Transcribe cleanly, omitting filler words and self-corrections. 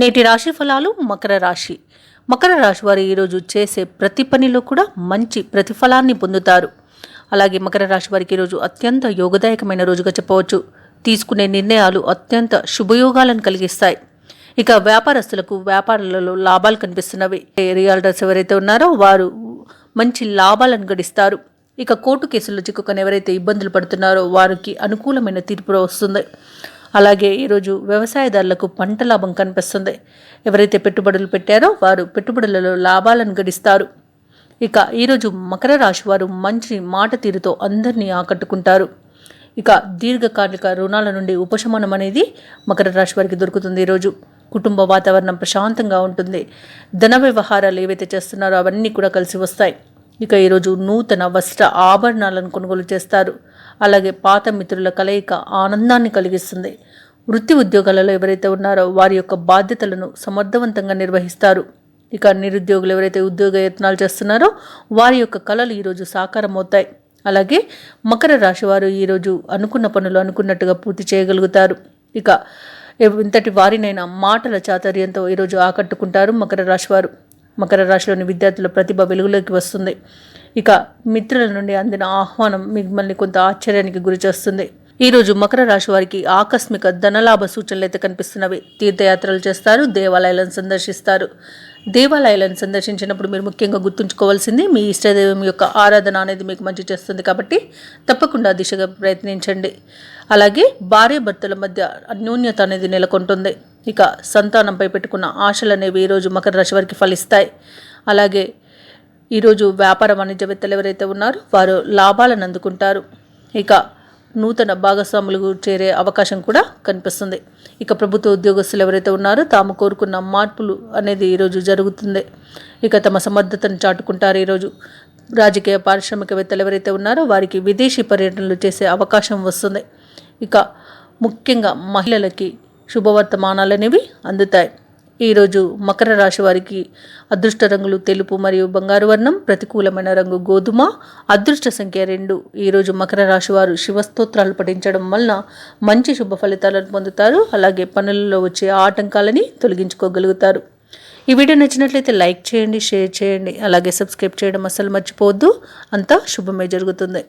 నేటి రాశి ఫలాలు మకర రాశి. మకర రాశి వారు ఈరోజు చేసే ప్రతి పనిలో కూడా మంచి ప్రతిఫలాన్ని పొందుతారు. అలాగే మకర రాశి వారికి ఈరోజు అత్యంత యోగదాయకమైన రోజుగా చెప్పవచ్చు. తీసుకునే నిర్ణయాలు అత్యంత శుభయోగాలను కలిగిస్తాయి. ఇక వ్యాపారస్తులకు వ్యాపారాలలో లాభాలు కనిపిస్తున్నవి. రియల్టర్స్ ఎవరైతే ఉన్నారో వారు మంచి లాభాలను గడిస్తారు. ఇక కోర్టు కేసుల్లో చిక్కుకొని ఎవరైతే ఇబ్బందులు పడుతున్నారో వారికి అనుకూలమైన తీర్పు వస్తుంది. అలాగే ఈరోజు వ్యవసాయదారులకు పంట లాభం కనిపిస్తుంది. ఎవరైతే పెట్టుబడులు పెట్టారో వారు పెట్టుబడులలో లాభాలను గడిస్తారు. ఇక ఈరోజు మకర రాశి వారు మంచి మాట తీరుతో అందరినీ ఆకట్టుకుంటారు. ఇక దీర్ఘకాలిక రుణాల నుండి ఉపశమనం అనేది మకర రాశి వారికి దొరుకుతుంది. ఈరోజు కుటుంబ వాతావరణం ప్రశాంతంగా ఉంటుంది. ధన వ్యవహారాలు ఏవైతే చేస్తున్నారో అవన్నీ కూడా కలిసి వస్తాయి. ఇక ఈరోజు నూతన వస్త్ర ఆభరణాలను కొనుగోలు చేస్తారు. అలాగే పాత మిత్రుల కలయిక ఆనందాన్ని కలిగిస్తుంది. వృత్తి ఉద్యోగాలలో ఎవరైతే ఉన్నారో వారి యొక్క బాధ్యతలను సమర్థవంతంగా నిర్వహిస్తారు. ఇక నిరుద్యోగులు ఎవరైతే ఉద్యోగ యత్నాలు చేస్తున్నారో వారి యొక్క కళలు ఈరోజు సాకారం అవుతాయి. అలాగే మకర రాశి వారు ఈరోజు అనుకున్న పనులు అనుకున్నట్టుగా పూర్తి చేయగలుగుతారు. ఇక ఇంతటి వారినైనా మాటల చాతుర్యంతో ఈరోజు ఆకట్టుకుంటారు మకర రాశి వారు. మకర రాశిలోని విద్యార్థుల ప్రతిభ వెలుగులోకి వస్తుంది. ఇక మిత్రుల నుండి అందిన ఆహ్వానం మిమ్మల్ని కొంత ఆశ్చర్యానికి గురి చేస్తుంది. ఈరోజు మకర రాశి వారికి ఆకస్మిక ధనలాభ సూచనలు అయితే కనిపిస్తున్నవి. తీర్థయాత్రలు చేస్తారు, దేవాలయాలను సందర్శిస్తారు. దేవాలయాలను సందర్శించినప్పుడు మీరు ముఖ్యంగా గుర్తుంచుకోవాల్సింది మీ ఇష్టదైవం యొక్క ఆరాధన అనేది మీకు మంచి చేస్తుంది. కాబట్టి తప్పకుండా దిశగా ప్రయత్నించండి. అలాగే భార్యాభర్తల మధ్య అన్యోన్యత అనేది నెలకొంటుంది. ఇక సంతానంపై పెట్టుకున్న ఆశలు అనేవి ఈరోజు మకర రాశి వారికి ఫలిస్తాయి. అలాగే ఈరోజు వ్యాపార వాణిజ్యవేత్తలు ఎవరైతే ఉన్నారో వారు లాభాలను అందుకుంటారు. ఇక నూతన భాగస్వాములు చేరే అవకాశం కూడా కనిపిస్తుంది. ఇక ప్రభుత్వ ఉద్యోగస్తులు ఎవరైతే ఉన్నారో తాము కోరుకున్న మార్పులు అనేది ఈరోజు జరుగుతుంది. ఇక తమ సమర్థతను చాటుకుంటారు. ఈరోజు రాజకీయ పారిశ్రామికవేత్తలు ఎవరైతే ఉన్నారో వారికి విదేశీ పర్యటనలు చేసే అవకాశం వస్తుంది. ఇక ముఖ్యంగా మహిళలకి శుభవర్తమానాలు అనేవి అందుతాయి. ఈరోజు మకర రాశి వారికి అదృష్ట రంగులు తెలుపు మరియు బంగారు వర్ణం, ప్రతికూలమైన రంగు గోధుమ, అదృష్ట సంఖ్య 2. ఈరోజు మకర రాశి వారు శివస్తోత్రాలు పఠించడం వలన మంచి శుభ ఫలితాలను పొందుతారు. అలాగే పనులలో వచ్చే ఆటంకాలని తొలగించుకోగలుగుతారు. ఈ వీడియో నచ్చినట్లయితే లైక్ చేయండి, షేర్ చేయండి, అలాగే సబ్స్క్రైబ్ చేయడం అస్సలు మర్చిపోవద్దు. అంతా శుభమే జరుగుతుంది.